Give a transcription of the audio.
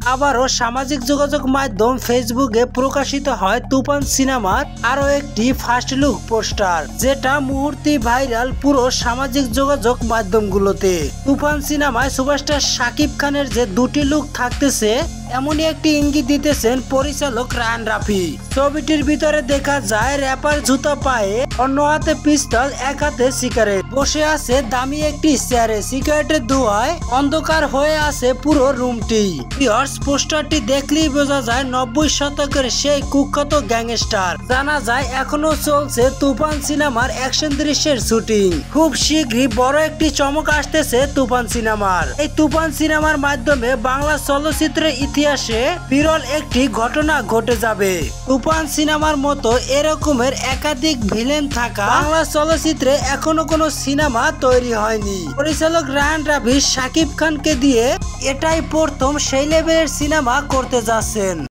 আবারও সামাজিক যোগাযোগ মাধ্যম ফেসবুকে প্রকাশিত হয় তুফান সিনেমার আরো একটি ফার্স্ট লুক পোস্টার, যেটা মুহূর্তে ভাইরাল পুরো সামাজিক যোগাযোগ মাধ্যমগুলোতে। তুফান সিনেমায় সুপারস্টার শাকিব খানের যে দুটি লুক থাকতেছে এমনই একটি ইঙ্গিত দিতেছেন পরিচালক রায়হান রাফি। ছবিটির ভিতরে দেখা যায় র্যাপার জুতা পায়ে, অন্য হাতে পিস্তল, এক হাতে সিগারেট, বসে আছে দামি একটি চেয়ারে। সিগারেটের ধোঁয়ায় অন্ধকার হয়ে আছে পুরো রুমটি। পোস্টারটি দেখলেই বোঝা যায় 90 শতকের সেই কুখ্যাত গ্যাংস্টার। জানা যায় এখনো চলছে তুফান সিনেমার অ্যাকশন দৃশ্যের শুটিং। খুব শীঘ্রই বড় একটি চমক আসতেছে তুফান সিনেমার। এই তুফান সিনেমার মাধ্যমে বাংলা চলচ্চিত্রের ইতিহাসে বিরল একটি ঘটনা ঘটে যাবে। তুফান সিনেমার মতো এরকমের একাধিক ভিলেন থাকা বাংলা চলচ্চিত্রে এখনো কোনো সিনেমা তৈরি হয়নি। পরিচালক রায়হান রাফি শাকিব খানকে দিয়ে এটাই প্রথম সেই লেভেলের সিনেমা করতে যাচ্ছেন।